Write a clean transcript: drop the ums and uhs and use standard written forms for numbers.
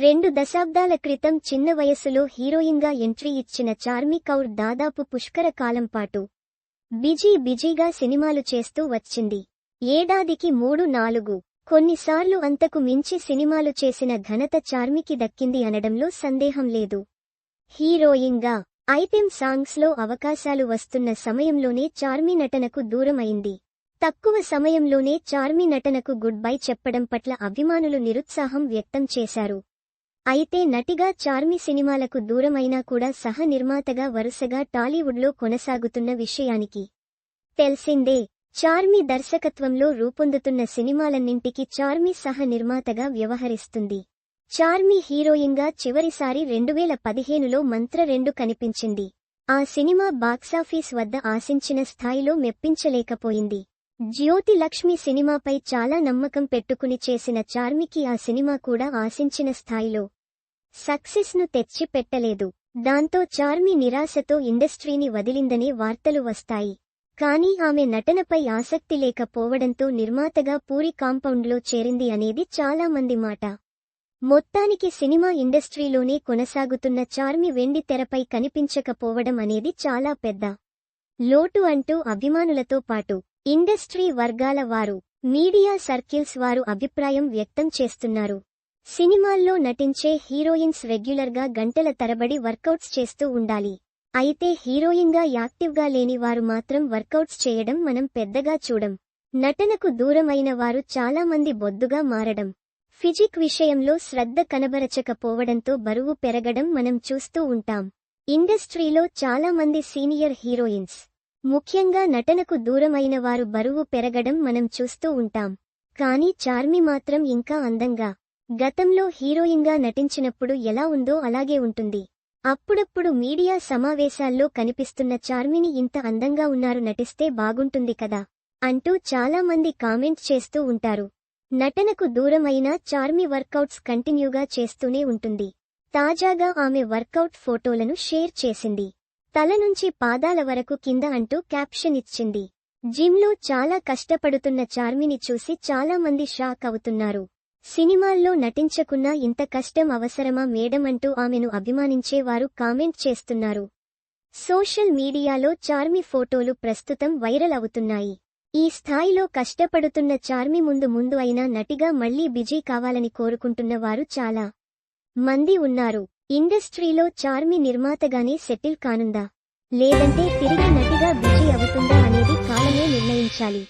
2 దశాబ్దాల క్రితం చిన్న వయస్సులో హీరోయిన్గా ఎంట్రీ ఇచ్చిన చార్మి కౌర్ దాదాపు పుష్కర కాలం పాటు బిజీగా సినిమాలు చేస్తూ వచ్చింది. ఏడాదికి 3-4 కొన్నిసార్లు అంతకు మించి సినిమాలు చేసిన ఘనత చార్మికి దక్కింది అనడంలో సందేహం లేదు. హీరోయిన్గా ఐటెం సాంగ్స్లో అవకాశాలు వస్తున్న సమయంలోనే చార్మి నటనకు దూరం అయింది. తక్కువ సమయంలోనే చార్మి నటనకు గుడ్ బై చెప్పడం పట్ల అభిమానులు నిరుత్సాహం వ్యక్తం చేశారు. అయితే నటిగా చార్మి సినిమాలకు దూరమైనా కూడా సహ నిర్మాతగా వరుసగా టాలీవుడ్లో కొనసాగుతున్న విషయానికి తెలిసిందే. చార్మి దర్శకత్వంలో రూపొందుతున్న సినిమాలన్నింటికి చార్మి సహ నిర్మాతగా వ్యవహరిస్తుంది. చార్మి హీరోయిన్గా చివరిసారి 2015లో మంత్ర 2 కనిపించింది. ఆ సినిమా బాక్సాఫీస్ వద్ద ఆశించిన స్థాయిలో మెప్పించలేకపోయింది. జ్యోతి లక్ష్మి సినిమాపై చాలా నమ్మకం పెట్టుకుని చేసిన చార్మికి ఆ సినిమా కూడా ఆశించిన స్థాయిలో సక్సెస్ ను తెచ్చి పెట్టలేదు. దాంతో చార్మి నిరాశతో ఇండస్ట్రీని వదిలిందనే వార్తలు వస్తాయి. కానీ ఆమె నటనపై ఆసక్తి లేకపోవడంతో నిర్మాతగా పూరి కాంపౌండ్లో చేరింది అనేది చాలా మంది మాట. మొత్తానికి సినిమా ఇండస్ట్రీలోనే కొనసాగుతున్న చార్మి వెండి తెరపై కనిపించకపోవడం అనేది చాలా పెద్ద లోటు అంటూ అభిమానులతో పాటు ఇండస్ట్రీ వర్గాల వారు, మీడియా సర్కిల్స్ వారు అభిప్రాయం వ్యక్తం చేస్తున్నారు. సినిమాల్లో నటించే హీరోయిన్స్ రెగ్యులర్గా గంటల తరబడి వర్కౌట్స్ చేస్తూ ఉండాలి. అయితే హీరోయిన్గా యాక్టివ్గా లేని వారు మాత్రం వర్కౌట్స్ చేయడం మనం పెద్దగా చూడం. నటనకు దూరమైన వారు చాలా మంది బొద్దుగా మారడం, ఫిజిక్ విషయంలో శ్రద్ధ కనబరచకపోవడంతో బరువు పెరగడం మనం చూస్తూ ఉంటాం. ఇండస్ట్రీలో చాలా మంది సీనియర్ హీరోయిన్స్, ముఖ్యంగా నటనకు దూరమైన వారు బరువు పెరగడం మనం చూస్తూ ఉంటాం. కానీ చార్మి మాత్రం ఇంకా అందంగా, గతంలో హీరోయిన్గా నటించినప్పుడు ఎలా ఉందో అలాగే ఉంటుంది. అప్పుడప్పుడు మీడియా సమావేశాల్లో కనిపిస్తున్న చార్మిని ఇంత అందంగా ఉన్నారు, నటిస్తే బాగుంటుంది కదా అంటూ చాలా మంది కామెంట్ చేస్తూ ఉంటారు. నటనకు దూరమైనా చార్మి వర్కౌట్స్ కంటిన్యూగా చేస్తూనే ఉంటుంది. తాజాగా ఆమె వర్కౌట్ ఫోటోలను షేర్ చేసింది. తల నుంచి పాదాల వరకు కింద అంటూ క్యాప్షన్ ఇచ్చింది. జిమ్లో చాలా కష్టపడుతున్న చార్మిని చూసి చాలా మంది షాక్ అవుతున్నారు. సినిమాల్లో నటించకున్నా ఇంత కష్టం అవసరమా మేడం అంటూ ఆమెను అభిమానించే వారు కామెంట్ చేస్తున్నారు. సోషల్ మీడియాలో చార్మి ఫోటోలు ప్రస్తుతం వైరల్ అవుతున్నాయి. ఈ స్థాయిలో కష్టపడుతున్న చార్మి ముందు అయినా నటిగా మళ్లీ బిజీ కావాలని కోరుకుంటున్న వారు చాలా మంది ఉన్నారు. ఇండస్ట్రీలో చార్మి నిర్మాతగానే సెటిల్ కానుందా, లేదంటే తిరిగి నటిగా బిజీ అవుతుందా అనేది కాలమే నిర్ణయించాలి.